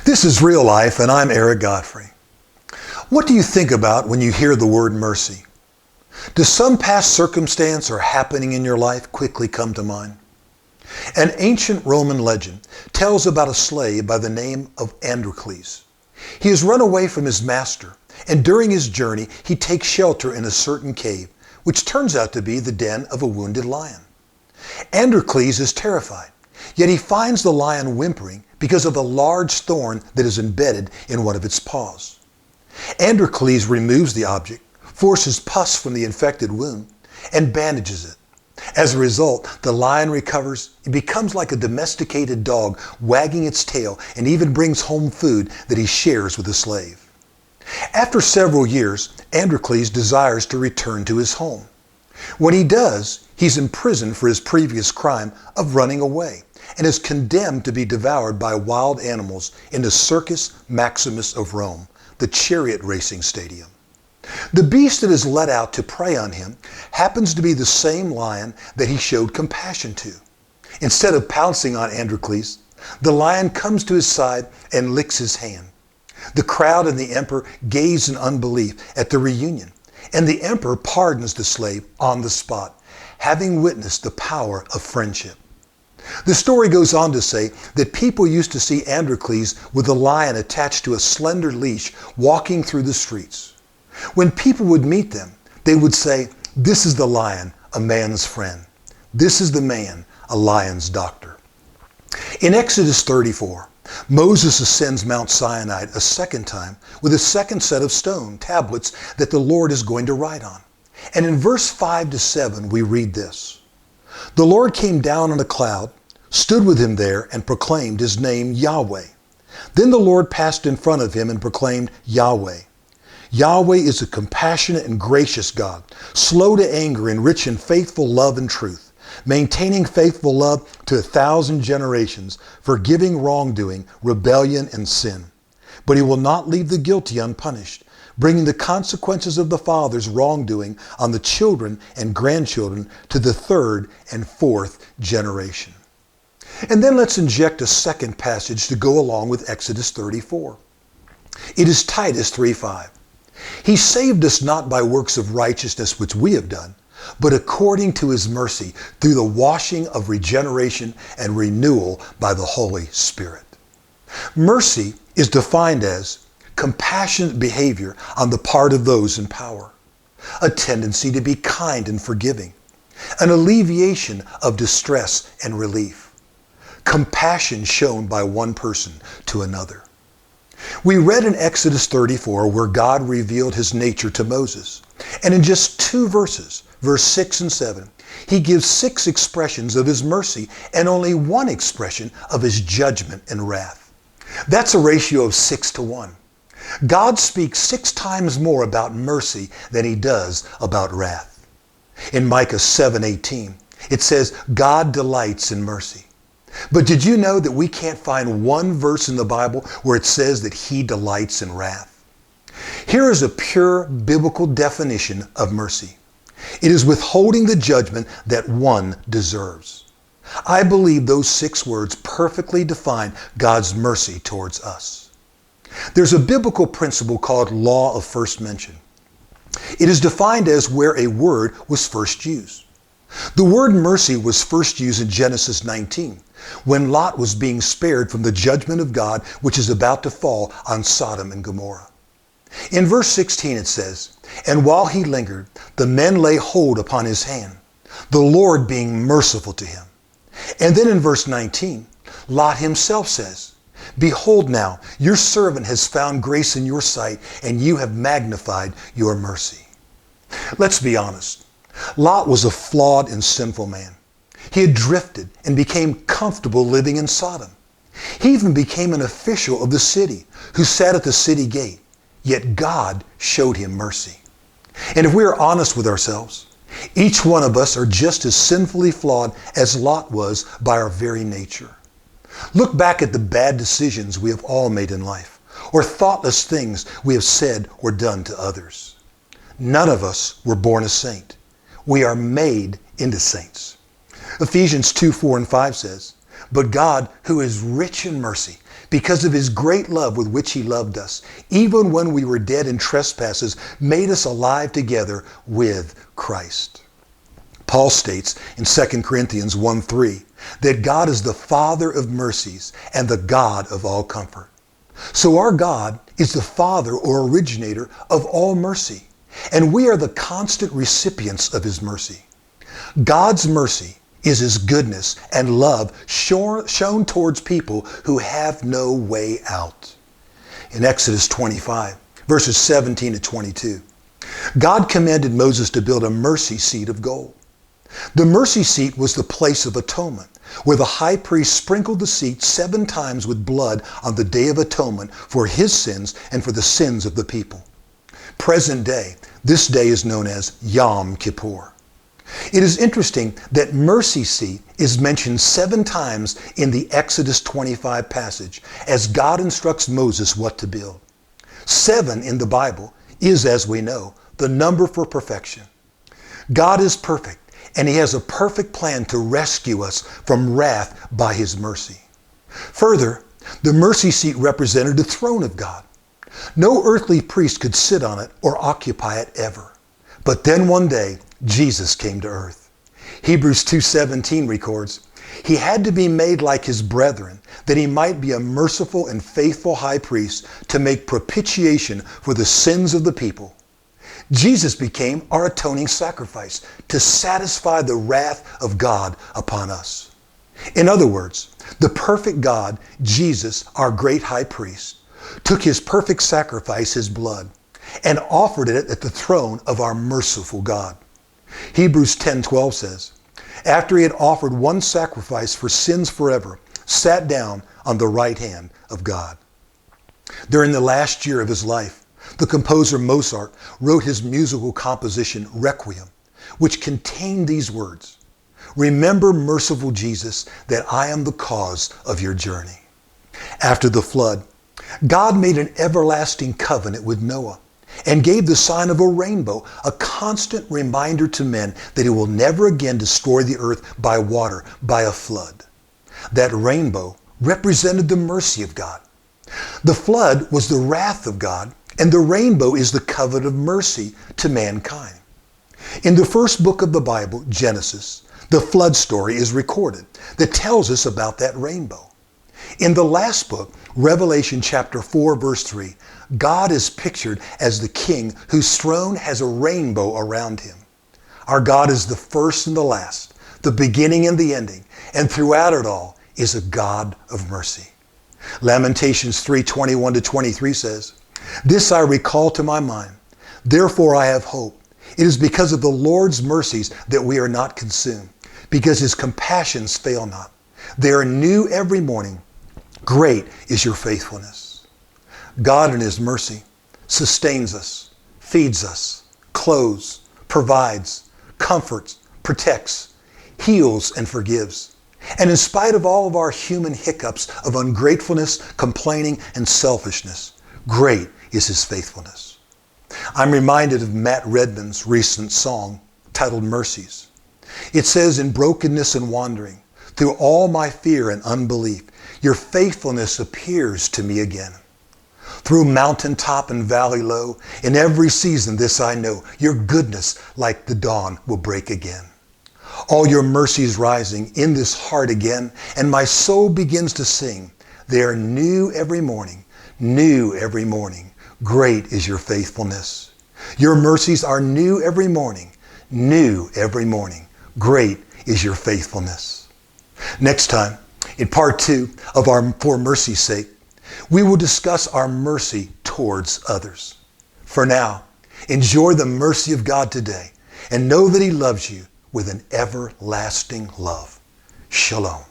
This is Real Life, and I'm Eric Godfrey. What do you think about when you hear the word mercy? Does some past circumstance or happening in your life quickly come to mind? An ancient Roman legend tells about a slave by the name of Androcles. He has run away from his master, and during his journey he takes shelter in a certain cave, which turns out to be the den of a wounded lion. Androcles is terrified, yet he finds the lion whimpering because of a large thorn that is embedded in one of its paws. Androcles removes the object, forces pus from the infected wound, and bandages it. As a result, the lion recovers. It becomes like a domesticated dog, wagging its tail, and even brings home food that he shares with the slave. After several years, Androcles desires to return to his home. When he does, he's imprisoned for his previous crime of running away and is condemned to be devoured by wild animals in the Circus Maximus of Rome, the chariot racing stadium. The beast that is let out to prey on him happens to be the same lion that he showed compassion to. Instead of pouncing on Androcles, the lion comes to his side and licks his hand. The crowd and the emperor gaze in unbelief at the reunion, and the emperor pardons the slave on the spot, having witnessed the power of friendship. The story goes on to say that people used to see Androcles with a lion attached to a slender leash walking through the streets. When people would meet them, they would say, "This is the lion, a man's friend. This is the man, a lion's doctor." In Exodus 34, Moses ascends Mount Sinai a second time with a second set of stone tablets that the Lord is going to write on. And in verse 5 to 7, we read this: "The Lord came down on a cloud, stood with him there, and proclaimed his name Yahweh. Then the Lord passed in front of him and proclaimed Yahweh. Yahweh is a compassionate and gracious God, slow to anger and rich in faithful love and truth, maintaining faithful love to 1,000 generations, forgiving wrongdoing, rebellion, and sin. But he will not leave the guilty unpunished, bringing the consequences of the father's wrongdoing on the children and grandchildren to the 3rd and 4th generation." And then let's inject a second passage to go along with Exodus 34. It is Titus 3:5. "He saved us not by works of righteousness which we have done, but according to his mercy through the washing of regeneration and renewal by the Holy Spirit." Mercy is defined as compassionate behavior on the part of those in power, a tendency to be kind and forgiving, an alleviation of distress and relief, compassion shown by one person to another. We read in Exodus 34 where God revealed his nature to Moses. And in just 2 verses, verse 6 and 7, he gives 6 expressions of his mercy and only 1 expression of his judgment and wrath. That's a ratio of 6 to 1. God speaks 6 times more about mercy than he does about wrath. In Micah 7:18, it says, "God delights in mercy." But did you know that we can't find 1 verse in the Bible where it says that he delights in wrath? Here is a pure biblical definition of mercy. It is withholding the judgment that one deserves. I believe those 6 words perfectly define God's mercy towards us. There's a biblical principle called law of first mention. It is defined as where a word was first used. The word mercy was first used in Genesis 19, when Lot was being spared from the judgment of God which is about to fall on Sodom and Gomorrah. In verse 16 it says, "And while he lingered, the men lay hold upon his hand, the Lord being merciful to him." And then in verse 19, Lot himself says, "Behold now, your servant has found grace in your sight, and you have magnified your mercy." Let's be honest. Lot was a flawed and sinful man. He had drifted and became comfortable living in Sodom. He even became an official of the city who sat at the city gate, yet God showed him mercy. And if we are honest with ourselves, each one of us are just as sinfully flawed as Lot was by our very nature. Look back at the bad decisions we have all made in life, or thoughtless things we have said or done to others. None of us were born a saint. We are made into saints. Ephesians 2:4 and 5 says, But God, who is rich in mercy, because of his great love with which he loved us, even when we were dead in trespasses, made us alive together with Christ. Paul states in 2 Corinthians 1:3 that God is the Father of mercies and the God of all comfort. So our God is the Father or originator of all mercy, and we are the constant recipients of his mercy. God's mercy is his goodness and love shown towards people who have no way out. In Exodus 25, verses 17 to 22, God commanded Moses to build a mercy seat of gold. The mercy seat was the place of atonement, where the high priest sprinkled the seat 7 times with blood on the Day of Atonement for his sins and for the sins of the people. Present day, this day is known as Yom Kippur. It is interesting that mercy seat is mentioned 7 times in the Exodus 25 passage as God instructs Moses what to build. 7 in the Bible is, as we know, the number for perfection. God is perfect, and he has a perfect plan to rescue us from wrath by his mercy. Further, the mercy seat represented the throne of God. No earthly priest could sit on it or occupy it ever. But then one day, Jesus came to earth. Hebrews 2:17 records, he had to be made like his brethren, that he might be a merciful and faithful high priest to make propitiation for the sins of the people. Jesus became our atoning sacrifice to satisfy the wrath of God upon us. In other words, the perfect God, Jesus, our great high priest, took his perfect sacrifice, his blood, and offered it at the throne of our merciful God. Hebrews 10:12 says, after he had offered one sacrifice for sins forever, sat down on the right hand of God. During the last year of his life, the composer Mozart wrote his musical composition Requiem, which contained these words, remember, merciful Jesus, that I am the cause of your journey. After the flood, God made an everlasting covenant with Noah and gave the sign of a rainbow, a constant reminder to men that he will never again destroy the earth by water, by a flood. That rainbow represented the mercy of God. The flood was the wrath of God, and the rainbow is the covenant of mercy to mankind. In the first book of the Bible, Genesis, the flood story is recorded that tells us about that rainbow. In the last book, Revelation chapter 4, verse 3, God is pictured as the king whose throne has a rainbow around him. Our God is the first and the last, the beginning and the ending, and throughout it all is a God of mercy. Lamentations 3:21 to 23 says, this I recall to my mind, therefore I have hope. It is because of the Lord's mercies that we are not consumed, because his compassions fail not. They are new every morning. Great is your faithfulness. God in his mercy sustains us, feeds us, clothes, provides, comforts, protects, heals, and forgives. And in spite of all of our human hiccups of ungratefulness, complaining, and selfishness, great is his faithfulness. I'm reminded of Matt Redman's recent song titled Mercies. It says, in brokenness and wandering, through all my fear and unbelief, your faithfulness appears to me again. Through mountaintop and valley low, in every season this I know, your goodness like the dawn will break again. All your mercies rising in this heart again, and my soul begins to sing. They are new every morning, new every morning. Great is your faithfulness. Your mercies are new every morning, new every morning. Great is your faithfulness. Next time, in part 2 of our For Mercy's Sake, we will discuss our mercy towards others. For now, enjoy the mercy of God today and know that he loves you with an everlasting love. Shalom.